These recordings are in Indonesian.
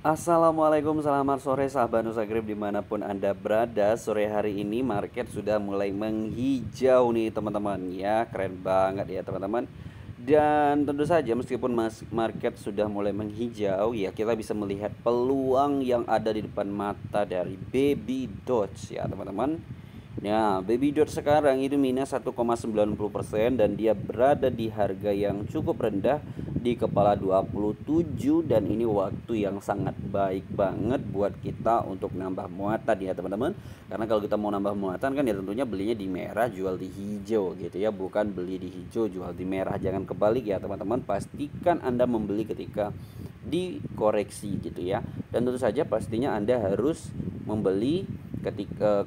Assalamualaikum, selamat sore sahabat Nusagrip dimanapun Anda berada. Sore hari ini market sudah mulai menghijau nih teman-teman. Ya, keren banget ya teman-teman. Dan tentu saja meskipun market sudah mulai menghijau, ya kita bisa melihat peluang yang ada di depan mata dari Baby Doge ya teman-teman. Nah, Baby Doge sekarang itu minus 1,90% dan dia berada di harga yang cukup rendah di kepala 27, dan ini waktu yang sangat baik banget buat kita untuk nambah muatan ya teman-teman. Karena kalau kita mau nambah muatan kan ya tentunya belinya di merah jual di hijau gitu ya, bukan beli di hijau jual di merah. Jangan kebalik ya teman-teman, pastikan Anda membeli ketika dikoreksi gitu ya. Dan tentu saja pastinya Anda harus membeli ketika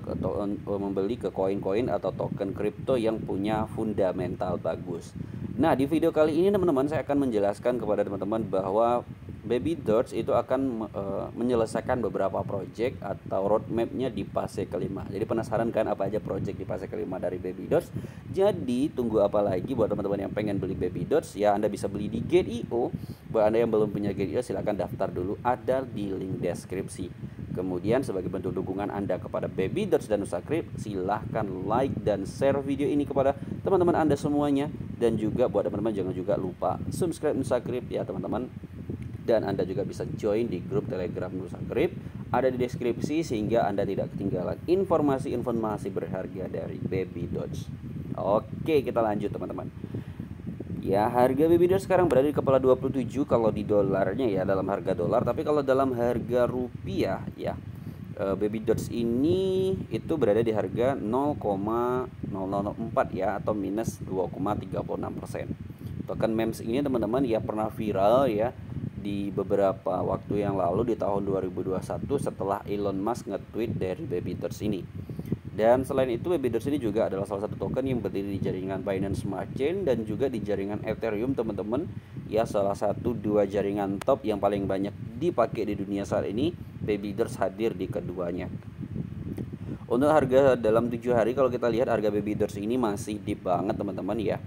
membeli ke koin-koin atau token kripto yang punya fundamental bagus. Nah, di video kali ini teman-teman saya akan menjelaskan kepada teman-teman bahwa Baby Doge itu akan menyelesaikan beberapa project atau roadmapnya di fase kelima. Jadi penasaran kan apa aja project di fase kelima dari Baby Doge? Jadi tunggu apa lagi buat teman-teman yang pengen beli Baby Doge ya, Anda bisa beli di Gate.io. Buat Anda yang belum punya Gate.io silahkan daftar dulu, ada di link deskripsi. Kemudian sebagai bentuk dukungan Anda kepada Baby Doge dan Nusagrip, silahkan like dan share video ini kepada teman-teman Anda semuanya. Dan juga buat teman-teman jangan juga lupa subscribe Nusagrip ya teman-teman. Dan Anda juga bisa join di grup Telegram Nusagrip, ada di deskripsi, sehingga Anda tidak ketinggalan informasi-informasi berharga dari Baby Doge. Oke, kita lanjut teman-teman. Ya, harga Baby Doge sekarang berada di kepala 27 kalau di dolarnya ya, dalam harga dolar. Tapi kalau dalam harga rupiah ya, Baby Doge ini itu berada di harga 0,0004 ya, atau minus 2,36%. Token memes ini teman-teman ya pernah viral ya di beberapa waktu yang lalu di tahun 2021 setelah Elon Musk nge-tweet dari Baby Doge ini. Dan selain itu Baby Doge ini juga adalah salah satu token yang berdiri di jaringan Binance Smart Chain dan juga di jaringan Ethereum teman-teman. Ya, salah satu dua jaringan top yang paling banyak dipakai di dunia saat ini. Baby Doge hadir di keduanya. Untuk harga dalam 7 hari kalau kita lihat harga Baby Doge ini masih deep banget teman-teman ya.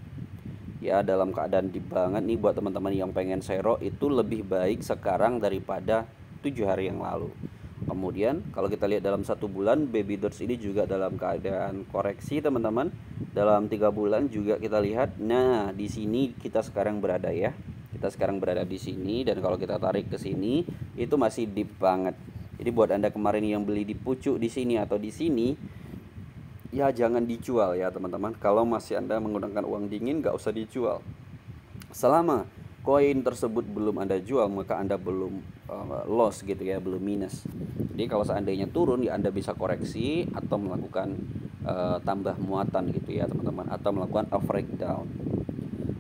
Ya, dalam keadaan deep banget nih. Buat teman-teman yang pengen sero itu lebih baik sekarang daripada 7 hari yang lalu. Kemudian kalau kita lihat dalam 1 bulan Baby Doge ini juga dalam keadaan koreksi teman-teman. Dalam 3 bulan juga kita lihat. Nah, di sini kita sekarang berada ya. Kita sekarang berada di sini, dan kalau kita tarik ke sini itu masih deep banget. Jadi buat Anda kemarin yang beli di pucuk di sini atau di sini, ya jangan dijual ya teman-teman. Kalau masih Anda menggunakan uang dingin nggak usah dijual. Selama koin tersebut belum Anda jual, maka Anda belum loss gitu ya, belum minus. Jadi kalau seandainya turun ya Anda bisa koreksi atau melakukan tambah muatan gitu ya teman-teman, atau melakukan a breakdown.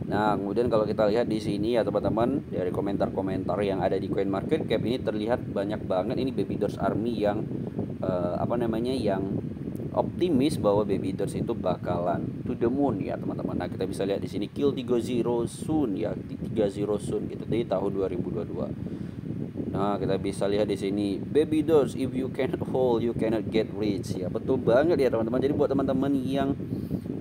Nah, kemudian kalau kita lihat di sini ya teman-teman, dari komentar-komentar yang ada di CoinMarketCap ini terlihat banyak banget ini Baby Doge Army yang yang optimis bahwa Baby Doge itu bakalan to the moon ya teman-teman. Nah, kita bisa lihat di sini kill 30 soon ya, 30 soon gitu di tahun 2022. Nah, kita bisa lihat di sini Baby Doge, if you cannot hold you cannot get rich ya. Betul banget ya teman-teman. Jadi buat teman-teman yang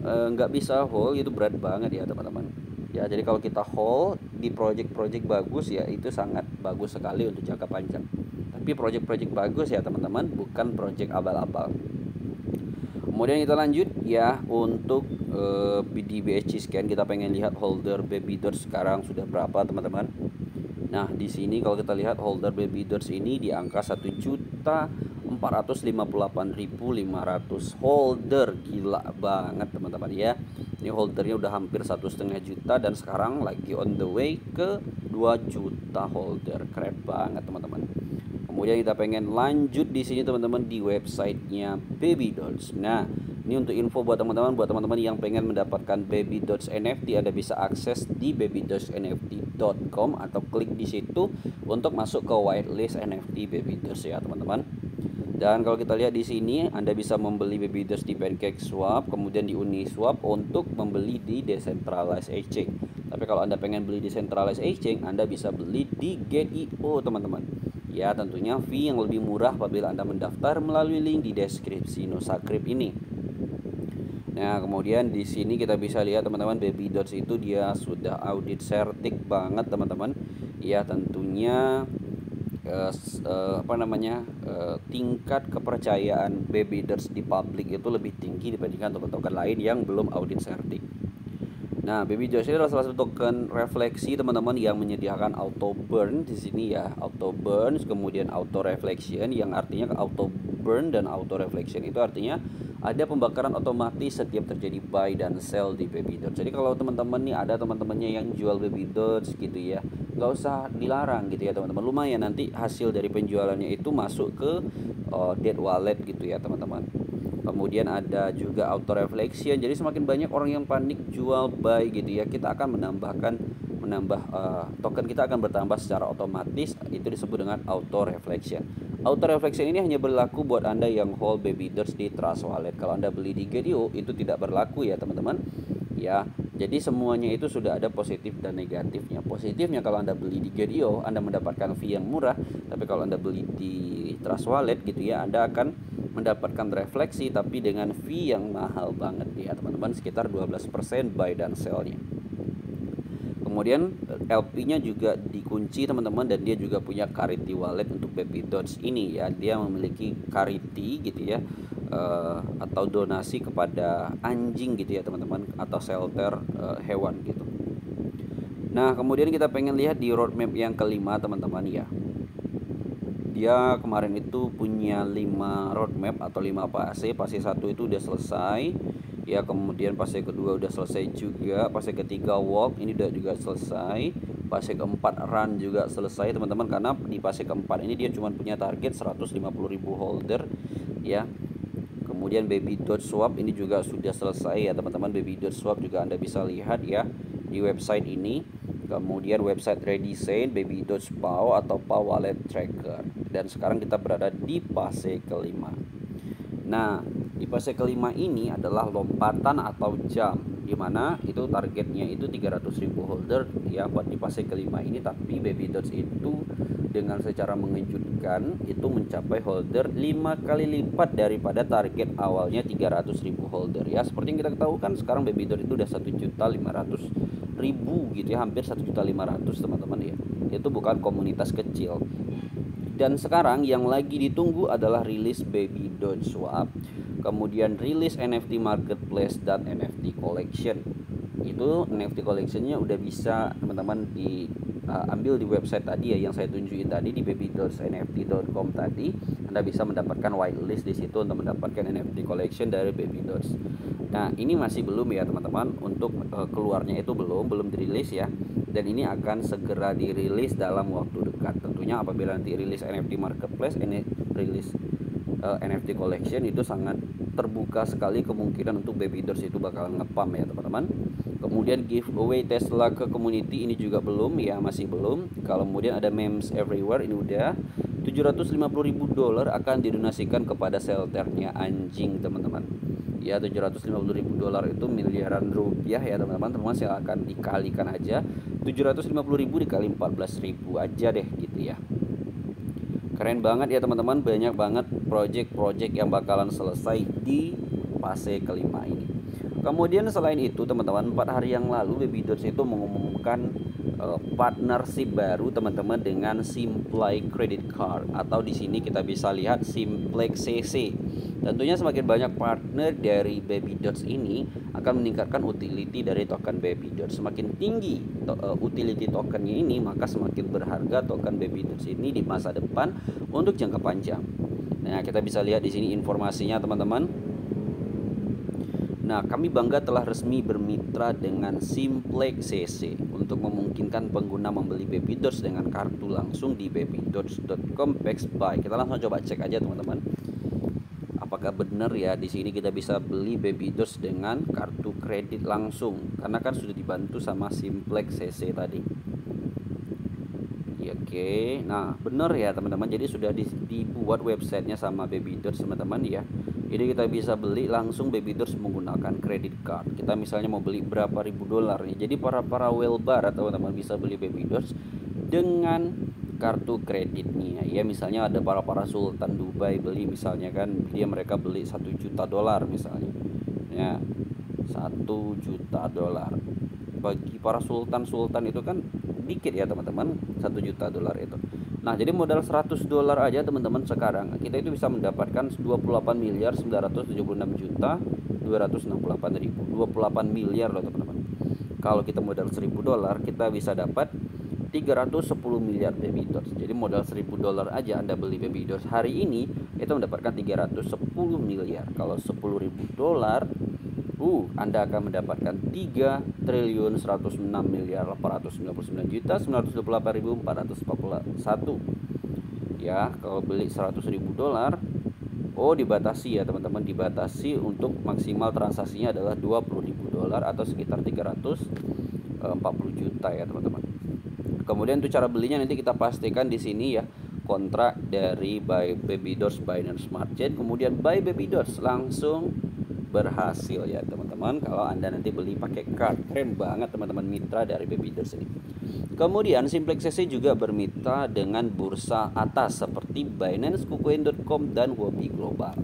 nggak bisa hold itu berat banget ya teman-teman ya. Jadi kalau kita hold di project-project bagus ya, itu sangat bagus sekali untuk jangka panjang. Tapi project-project bagus ya teman-teman, bukan project abal-abal. Kemudian kita lanjut ya untuk di BSC scan, kita pengen lihat holder Baby Doge sekarang sudah berapa teman-teman. Nah, di sini kalau kita lihat holder Baby Doge ini di angka 1.458.500 holder. Gila banget teman-teman ya. Ini holdernya udah hampir 1,5 juta dan sekarang lagi on the way ke 2 juta holder. Keren banget teman-teman. Kemudian kita pengen lanjut di sini teman-teman di websitenya Baby Doge. Nah, ini untuk info buat teman-teman yang pengen mendapatkan Baby Doge NFT, Anda bisa akses di babydogenft.com atau klik di situ untuk masuk ke whitelist NFT Baby Doge ya teman-teman. Dan kalau kita lihat di sini, Anda bisa membeli Baby Doge di PancakeSwap, kemudian di Uniswap untuk membeli di decentralized exchange. Tapi kalau Anda pengen beli di decentralized exchange, Anda bisa beli di Gate.io teman-teman. Ya, tentunya fee yang lebih murah apabila Anda mendaftar melalui link di deskripsi Nusagrip ini. Nah, kemudian di sini kita bisa lihat teman-teman, Baby Doge itu dia sudah audit certik banget teman-teman. Ya, tentunya tingkat kepercayaan Babydots di publik itu lebih tinggi dibandingkan token-token lain yang belum audit certik. Nah, Babydots ini adalah salah satu token refleksi teman-teman yang menyediakan auto burn di sini ya, auto burn, kemudian auto reflection, yang artinya auto burn dan auto reflection itu artinya ada pembakaran otomatis setiap terjadi buy dan sell di Babydots. Jadi kalau teman-teman nih ada teman-temannya yang jual Babydots gitu ya, nggak usah dilarang gitu ya teman-teman. Lumayan nanti hasil dari penjualannya itu masuk ke dead wallet gitu ya teman-teman. Kemudian ada juga auto reflection. Jadi semakin banyak orang yang panik jual buy gitu ya, kita akan menambah token kita akan bertambah secara otomatis. Itu disebut dengan auto reflection. Auto reflection ini hanya berlaku buat Anda yang hold Babydots di Trust Wallet. Kalau Anda beli di Gate.io itu tidak berlaku ya teman-teman. Ya, jadi semuanya itu sudah ada positif dan negatifnya. Positifnya kalau Anda beli di Gate.io Anda mendapatkan fee yang murah, tapi kalau Anda beli di Trust Wallet gitu ya, Anda akan mendapatkan refleksi tapi dengan fee yang mahal banget ya teman-teman, sekitar 12% buy dan sell-nya. Kemudian LP-nya juga dikunci teman-teman, dan dia juga punya Carity wallet untuk Babydots ini ya. Dia memiliki Carity gitu ya, atau donasi kepada anjing gitu ya teman-teman, atau shelter hewan gitu. Nah, kemudian kita pengen lihat di roadmap yang kelima teman-teman ya. Dia kemarin itu punya 5 roadmap atau 5 fase. Fase 1 itu udah selesai ya, kemudian fase kedua udah selesai juga, fase ketiga walk ini udah juga selesai, fase keempat run juga selesai teman-teman, karena di fase keempat ini dia cuma punya target 150.000 holder ya. Kemudian Babydots swap ini juga sudah selesai ya teman-teman. Babydots swap juga Anda bisa lihat ya di website ini. Kemudian website Redesign, Babydots PAW atau PAW Wallet Tracker. Dan sekarang kita berada di fase kelima. Nah, di fase kelima ini adalah lompatan atau jump, dimana itu targetnya itu 300.000 holder ya buat di fase kelima ini. Tapi Babydots itu dengan secara mengejutkan itu mencapai holder 5 kali lipat daripada target awalnya 300.000 holder ya. Seperti yang kita ketahui kan sekarang Babydots itu udah 1.500.000 gitu ya, hampir 1.500.000 teman-teman ya. Itu bukan komunitas kecil. Dan sekarang yang lagi ditunggu adalah rilis Babydots swap, kemudian rilis NFT marketplace dan NFT collection. Itu NFT collectionnya udah bisa teman-teman diambil di website tadi ya, yang saya tunjukin tadi di babydotsnft.com tadi. Anda bisa mendapatkan whitelist di situ untuk mendapatkan NFT collection dari Babydots. Nah, ini masih belum ya teman-teman, untuk keluarnya itu belum dirilis ya. Dan ini akan segera dirilis dalam waktu dekat. Tentunya apabila nanti rilis NFT marketplace, ini rilis NFT collection, itu sangat terbuka sekali kemungkinan untuk Babydots itu bakal ngepam ya teman-teman. Kemudian giveaway Tesla ke community ini juga belum ya, masih belum. Kalau kemudian ada memes everywhere, ini udah $750.000 akan didonasikan kepada shelternya anjing teman-teman ya. $750.000 itu miliaran rupiah ya teman-teman. Teman-teman saya akan dikalikan aja 750.000 dikali 14.000 aja deh gitu ya. Keren banget ya teman-teman, banyak banget project-project yang bakalan selesai di fase kelima ini. Kemudian selain itu teman-teman, 4 hari yang lalu Babydots itu mengumumkan partnership baru teman-teman dengan Simply Credit Card, atau di sini kita bisa lihat Simplex CC. Tentunya semakin banyak partner dari Babydots ini akan meningkatkan utility dari token Babydots. Semakin tinggi utility tokennya ini, maka semakin berharga token Babydots ini di masa depan untuk jangka panjang. Nah, kita bisa lihat di sini informasinya teman-teman. Nah, kami bangga telah resmi bermitra dengan Simplex CC untuk memungkinkan pengguna membeli Babydots dengan kartu langsung di babydots.com/buy. Kita langsung coba cek aja teman-teman. Apakah benar ya di sini kita bisa beli Babydots dengan kartu kredit langsung, karena kan sudah dibantu sama Simplex CC tadi. Oke, nah benar ya teman-teman. Jadi sudah dibuat websitenya sama Babydots teman-teman ya. Jadi kita bisa beli langsung Babydots menggunakan credit card. Kita misalnya mau beli berapa ribu dolar nih. Jadi para whale bar teman-teman bisa beli Babydots dengan kartu kreditnya ya. Misalnya ada para sultan Dubai beli misalnya kan, mereka beli $1 juta misalnya ya, $1 juta. Bagi para sultan itu kan dikit ya teman-teman, $1 juta itu. Nah, jadi modal 100 dolar aja teman-teman sekarang kita itu bisa mendapatkan 28 miliar 976 juta 268 ribu. 28 miliar loh teman-teman. Kalau kita modal 1000 dolar kita bisa dapat 310 miliar baby dots. Jadi modal 1000 dolar aja Anda beli baby dots hari ini itu mendapatkan 310 miliar. Kalau 10.000 dolar Anda akan mendapatkan 3 triliun 106 miliar 899 juta 928.441. Ya, kalau beli 100.000 dolar dibatasi ya teman-teman, dibatasi untuk maksimal transaksinya adalah 20.000 dolar atau sekitar 340 juta ya teman-teman. Kemudian untuk cara belinya nanti kita pastikan di sini ya, kontrak dari Buy Baby Dots Binance Smart Chain, kemudian Buy Baby Dots langsung berhasil ya teman-teman. Kalau Anda nanti beli pakai card, keren banget teman-teman mitra dari Baby Dots ini. Kemudian SimplexCC juga bermitra dengan bursa atas seperti Binance, KuCoin.com dan Huobi Global.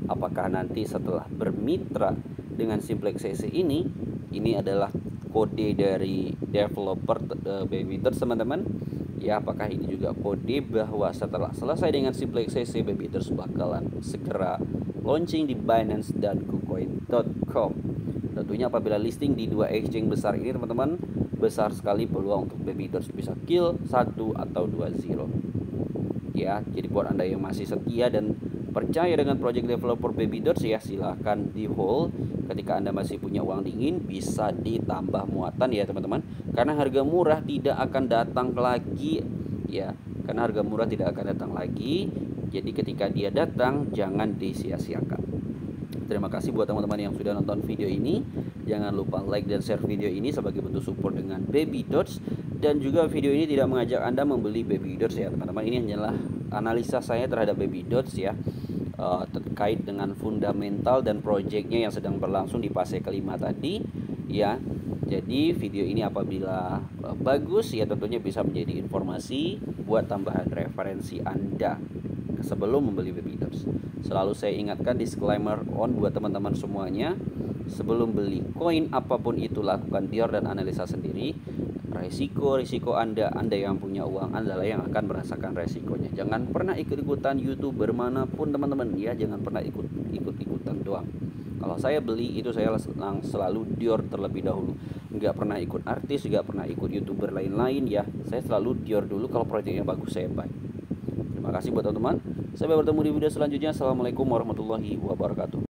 Apakah nanti setelah bermitra dengan SimplexCC ini adalah kode dari developer Baby Dots teman-teman ya, apakah ini juga kode bahwa setelah selesai dengan SimplexCC Baby Dots bakalan segera launching di Binance dan KuCoin.com. Tentunya apabila listing di 2 exchange besar ini teman-teman, besar sekali peluang untuk Baby Dots bisa kill 1 atau 2 zero ya. Jadi buat Anda yang masih setia dan percaya dengan project developer Baby Dots ya, silahkan di hold. Ketika Anda masih punya uang dingin bisa ditambah muatan ya teman-teman, karena harga murah tidak akan datang lagi ya, karena harga murah tidak akan datang lagi. Jadi ketika dia datang jangan disia-siakan. Terima kasih buat teman-teman yang sudah nonton video ini. Jangan lupa like dan share video ini sebagai bentuk support dengan Baby Dots. Dan juga video ini tidak mengajak Anda membeli Baby Dots ya teman-teman. Ini hanyalah analisa saya terhadap Baby Dots ya, terkait dengan fundamental dan proyeknya yang sedang berlangsung di fase kelima tadi ya. Jadi video ini apabila bagus ya tentunya bisa menjadi informasi buat tambahan referensi Anda sebelum membeli Baby Dots. Selalu saya ingatkan disclaimer on buat teman-teman semuanya, sebelum beli koin apapun itu lakukan dior dan analisa sendiri. Risiko Anda yang punya uang adalah yang akan merasakan resikonya. Jangan pernah ikut-ikutan YouTuber manapun teman-teman ya, jangan pernah ikut-ikutan doang. Kalau saya beli itu saya selalu dior terlebih dahulu, nggak pernah ikut artis, nggak pernah ikut YouTuber lain-lain ya. Saya selalu dior dulu, kalau proyeknya bagus saya buy. Terima kasih buat teman-teman. Sampai bertemu di video selanjutnya. Assalamualaikum warahmatullahi wabarakatuh.